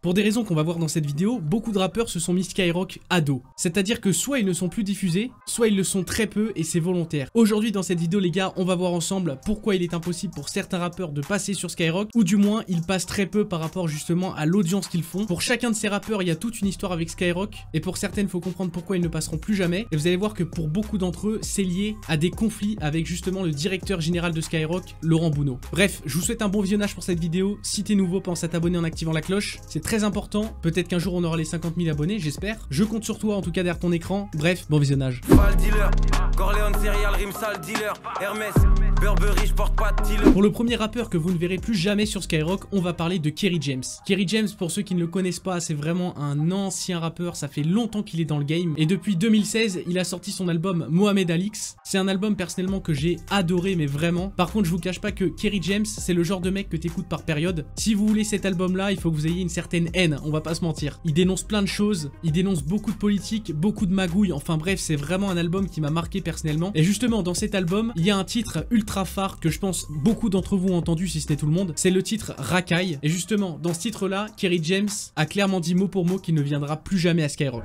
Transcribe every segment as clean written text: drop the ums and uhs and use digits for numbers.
Pour des raisons qu'on va voir dans cette vidéo, beaucoup de rappeurs se sont mis Skyrock à dos. C'est-à-dire que soit ils ne sont plus diffusés, soit ils le sont très peu et c'est volontaire. Aujourd'hui dans cette vidéo les gars, on va voir ensemble pourquoi il est impossible pour certains rappeurs de passer sur Skyrock, ou du moins ils passent très peu par rapport justement à l'audience qu'ils font. Pour chacun de ces rappeurs, il y a toute une histoire avec Skyrock, et pour certaines, il faut comprendre pourquoi ils ne passeront plus jamais. Et vous allez voir que pour beaucoup d'entre eux, c'est lié à des conflits avec justement le directeur général de Skyrock, Laurent Bounot. Bref, je vous souhaite un bon visionnage pour cette vidéo. Si t'es nouveau, pense à t'abonner en activant la cloche, c'est très important. Peut-être qu'un jour on aura les 50 000 abonnés, j'espère. Je compte sur toi en tout cas derrière ton écran. Bref, bon visionnage. Pour le premier rappeur que vous ne verrez plus jamais sur Skyrock, on va parler de Kerry James. Kerry James, pour ceux qui ne le connaissent pas, c'est vraiment un ancien rappeur, ça fait longtemps qu'il est dans le game, et depuis 2016, il a sorti son album Mohamed Alix. C'est un album personnellement que j'ai adoré, mais vraiment. Par contre, je vous cache pas que Kerry James, c'est le genre de mec que t'écoutes par période. Si vous voulez cet album-là, il faut que vous ayez une certaine haine, on va pas se mentir. Il dénonce plein de choses, il dénonce beaucoup de politique, beaucoup de magouilles, enfin bref, c'est vraiment un album qui m'a marqué personnellement. Et justement, dans cet album, il y a un titre ultra phare que je pense beaucoup d'entre vous ont entendu, si c'était tout le monde. C'est le titre Racaille. Et justement, dans ce titre-là, Kerry James a clairement dit mot pour mot qu'il ne viendra plus jamais à Skyrock.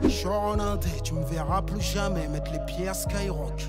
Tu me verras plus jamais mettre les pieds à Skyrock.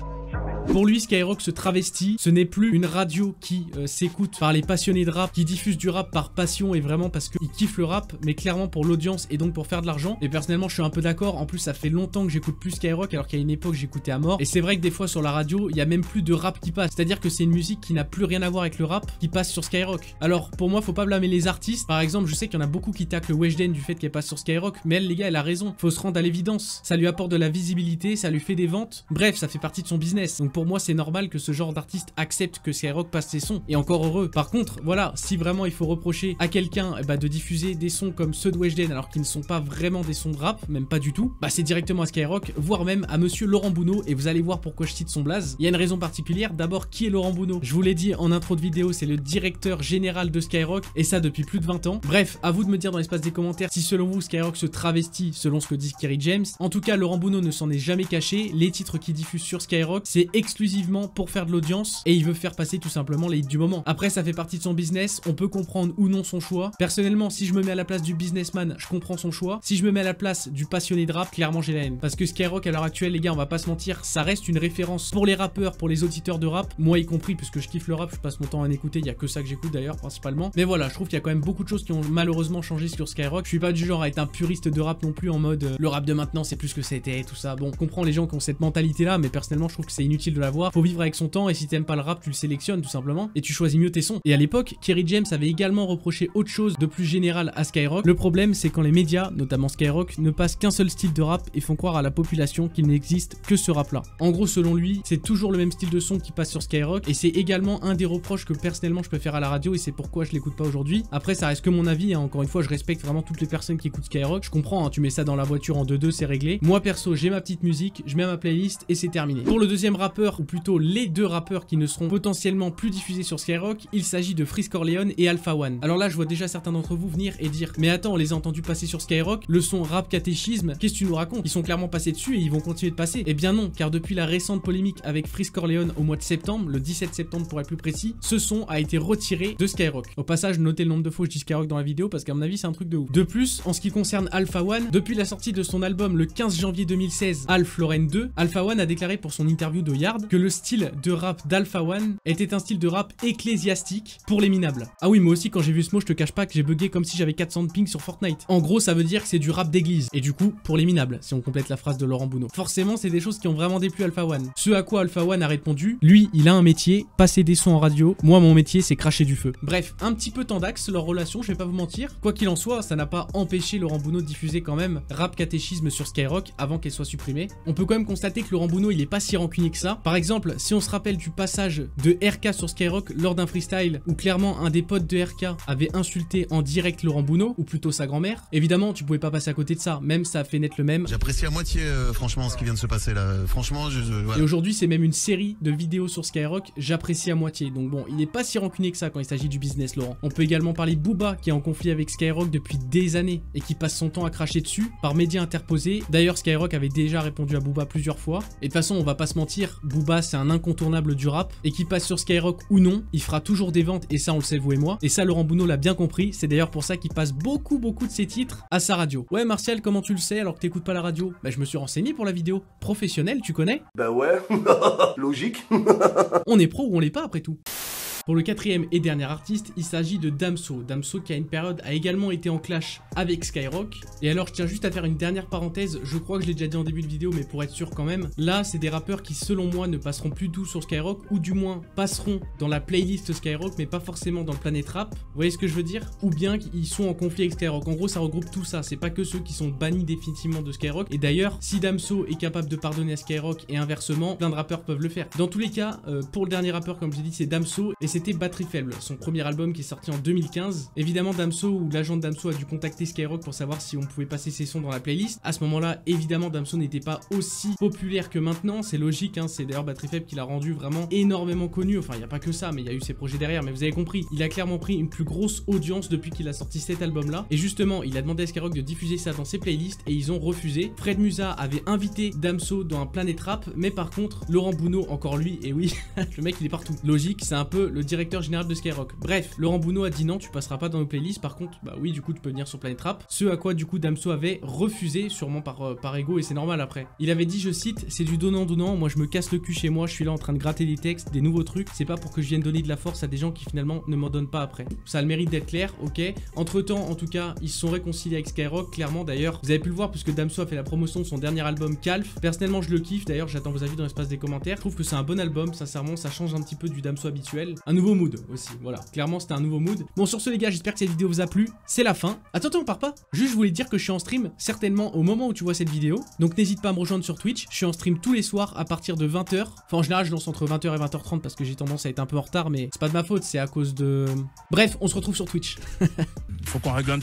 Pour lui, Skyrock se travestit, ce n'est plus une radio qui s'écoute par les passionnés de rap, qui diffuse du rap par passion et vraiment parce qu'ils kiffent le rap, mais clairement pour l'audience et donc pour faire de l'argent. Et personnellement, je suis un peu d'accord, en plus ça fait longtemps que j'écoute plus Skyrock alors qu'à une époque j'écoutais à mort. Et c'est vrai que des fois sur la radio, il y a même plus de rap qui passe, c'est-à-dire que c'est une musique qui n'a plus rien à voir avec le rap qui passe sur Skyrock. Alors pour moi, faut pas blâmer les artistes, par exemple, je sais qu'il y en a beaucoup qui taclent Weshden du fait qu'elle passe sur Skyrock, mais elle les gars, elle a raison, faut se rendre à l'évidence, ça lui apporte de la visibilité, ça lui fait des ventes, bref, ça fait partie de son business. Donc pour moi, c'est normal que ce genre d'artiste accepte que Skyrock passe ses sons, et encore heureux. Par contre, voilà, si vraiment il faut reprocher à quelqu'un de diffuser des sons comme ceux de Weshden alors qu'ils ne sont pas vraiment des sons de rap, même pas du tout, c'est directement à Skyrock, voire même à monsieur Laurent Bounot, et vous allez voir pourquoi je cite son blaze. Il y a une raison particulière. D'abord, qui est Laurent Bounot? Je vous l'ai dit en intro de vidéo, c'est le directeur général de Skyrock, et ça depuis plus de 20 ans. Bref, à vous de me dire dans l'espace des commentaires si selon vous Skyrock se travestit selon ce que dit Kerry James. En tout cas, Laurent Bounot ne s'en est jamais caché, les titres qu'il diffuse sur Skyrock, c'est exclusivement pour faire de l'audience, et il veut faire passer tout simplement les hits du moment. Après, ça fait partie de son business, on peut comprendre ou non son choix. Personnellement, si je me mets à la place du businessman, je comprends son choix. Si je me mets à la place du passionné de rap, clairement j'ai la haine. Parce que Skyrock à l'heure actuelle, les gars, on va pas se mentir, ça reste une référence pour les rappeurs, pour les auditeurs de rap, moi y compris, puisque je kiffe le rap, je passe mon temps à en écouter, il y a que ça que j'écoute d'ailleurs principalement. Mais voilà, je trouve qu'il y a quand même beaucoup de choses qui ont malheureusement changé sur Skyrock. Je suis pas du genre à être un puriste de rap non plus en mode le rap de maintenant c'est plus ce que c'était, tout ça. Bon, je comprends les gens qui ont cette mentalité là, mais personnellement je trouve que c'est inutile de l'avoir. Faut vivre avec son temps, et si t'aimes pas le rap, tu le sélectionnes tout simplement et tu choisis mieux tes sons. Et à l'époque, Kerry James avait également reproché autre chose de plus général à Skyrock. Le problème, c'est quand les médias, notamment Skyrock, ne passent qu'un seul style de rap et font croire à la population qu'il n'existe que ce rap là. En gros, selon lui, c'est toujours le même style de son qui passe sur Skyrock, et c'est également un des reproches que personnellement je peux faire à la radio, et c'est pourquoi je l'écoute pas aujourd'hui. Après, ça reste que mon avis, hein. Encore une fois, je respecte vraiment toutes les personnes qui écoutent Skyrock. Je comprends, hein, tu mets ça dans la voiture en 2-2, c'est réglé. Moi perso, j'ai ma petite musique, je mets ma playlist et c'est terminé. Pour le deuxième rappeur, ou plutôt les deux rappeurs qui ne seront potentiellement plus diffusés sur Skyrock, il s'agit de Freeze Corleone et Alpha One. Alors là, je vois déjà certains d'entre vous venir et dire mais attends, on les a entendus passer sur Skyrock, le son rap catéchisme, qu'est-ce que tu nous racontes? Ils sont clairement passés dessus et ils vont continuer de passer. Eh bien non, car depuis la récente polémique avec Freeze Corleone au mois de septembre, le 17 septembre pour être plus précis, ce son a été retiré de Skyrock. Au passage, notez le nombre de fois où je dis Skyrock dans la vidéo parce qu'à mon avis c'est un truc de ouf. De plus, en ce qui concerne Alpha One, depuis la sortie de son album le 15 janvier 2016, Alpha Lorraine 2, Alpha One a déclaré pour son interview de Yard que le style de rap d'Alpha One était un style de rap ecclésiastique pour les minables. Ah oui, moi aussi quand j'ai vu ce mot, je te cache pas que j'ai bugué comme si j'avais 400 de ping sur Fortnite. En gros, ça veut dire que c'est du rap d'église, et du coup pour les minables, si on complète la phrase de Laurent Bounot. Forcément, c'est des choses qui ont vraiment déplu Alpha One. Ce à quoi Alpha One a répondu, lui, il a un métier, passer des sons en radio, moi mon métier c'est cracher du feu. Bref, un petit peu tendax leur relation, je vais pas vous mentir. Quoi qu'il en soit, ça n'a pas empêché Laurent Bounot de diffuser quand même Rap Catéchisme sur Skyrock avant qu'elle soit supprimée. On peut quand même constater que Laurent Bounot il est pas si rancunier que ça. Par exemple, si on se rappelle du passage de RK sur Skyrock lors d'un freestyle où clairement un des potes de RK avait insulté en direct Laurent Bounot, ou plutôt sa grand-mère, évidemment tu pouvais pas passer à côté de ça, même ça a fait naître le même. J'apprécie à moitié franchement ce qui vient de se passer là, franchement voilà. Et aujourd'hui c'est même une série de vidéos sur Skyrock, j'apprécie à moitié, donc bon, il est pas si rancunier que ça quand il s'agit du business Laurent. On peut également parler de Booba qui est en conflit avec Skyrock depuis des années et qui passe son temps à cracher dessus par médias interposés. D'ailleurs Skyrock avait déjà répondu à Booba plusieurs fois, et de toute façon on va pas se mentir, Booba c'est un incontournable du rap et qu'il passe sur Skyrock ou non, il fera toujours des ventes et ça on le sait vous et moi. Et ça Laurent Bounot l'a bien compris, c'est d'ailleurs pour ça qu'il passe beaucoup de ses titres à sa radio. Ouais Martial, comment tu le sais alors que t'écoutes pas la radio? Bah je me suis renseigné pour la vidéo. Professionnel, tu connais? Bah ouais, logique. On est pro ou on l'est pas après tout. Pour le quatrième et dernier artiste, il s'agit de Damso. Damso qui à une période a également été en clash avec Skyrock. Et alors je tiens juste à faire une dernière parenthèse, je crois que je l'ai déjà dit en début de vidéo mais pour être sûr quand même. Là c'est des rappeurs qui selon moi ne passeront plus du tout sur Skyrock ou du moins passeront dans la playlist Skyrock mais pas forcément dans le Planet Rap. Vous voyez ce que je veux dire? Ou bien qu'ils sont en conflit avec Skyrock. En gros ça regroupe tout ça, c'est pas que ceux qui sont bannis définitivement de Skyrock. Et d'ailleurs si Damso est capable de pardonner à Skyrock et inversement, plein de rappeurs peuvent le faire. Dans tous les cas, pour le dernier rappeur comme j'ai dit c'est Damso et c'était Batterie Faible, son premier album qui est sorti en 2015. Évidemment Damso ou l'agent de Damso a dû contacter Skyrock pour savoir si on pouvait passer ses sons dans la playlist. À ce moment-là, évidemment Damso n'était pas aussi populaire que maintenant, c'est logique, hein, c'est d'ailleurs Batterie Faible qui l'a rendu vraiment énormément connu. Enfin il n'y a pas que ça, mais il y a eu ses projets derrière, mais vous avez compris, il a clairement pris une plus grosse audience depuis qu'il a sorti cet album-là. Et justement, il a demandé à Skyrock de diffuser ça dans ses playlists et ils ont refusé. Fred Musa avait invité Damso dans un Planet Rap, mais par contre, Laurent Bounot, encore lui, et oui, le mec il est partout. Logique, c'est un peu le directeur général de Skyrock. Bref, Laurent Bounot a dit non, tu passeras pas dans nos playlists, par contre, bah oui, du coup, tu peux venir sur Planet Rap. Ce à quoi, du coup, Damso avait refusé, sûrement par ego, et c'est normal après. Il avait dit, je cite, c'est du donnant-donnant, moi je me casse le cul chez moi, je suis là en train de gratter des textes, des nouveaux trucs, c'est pas pour que je vienne donner de la force à des gens qui finalement ne m'en donnent pas après. Ça a le mérite d'être clair, ok. Entre temps, en tout cas, ils se sont réconciliés avec Skyrock, clairement d'ailleurs. Vous avez pu le voir puisque Damso a fait la promotion de son dernier album Calf. Personnellement, je le kiffe, d'ailleurs, j'attends vos avis dans l'espace des commentaires. Je trouve que c'est un bon album, sincèrement, ça change un petit peu du Damso habituel. Un nouveau mood aussi, voilà. Clairement, c'était un nouveau mood. Bon, sur ce, les gars, j'espère que cette vidéo vous a plu. C'est la fin. Attends, on part pas. Juste, je voulais dire que je suis en stream certainement au moment où tu vois cette vidéo. Donc, n'hésite pas à me rejoindre sur Twitch. Je suis en stream tous les soirs à partir de 20h. Enfin, en général, je lance entre 20h et 20h30 parce que j'ai tendance à être un peu en retard, mais c'est pas de ma faute, c'est à cause de... Bref, on se retrouve sur Twitch. Faut qu'on règle un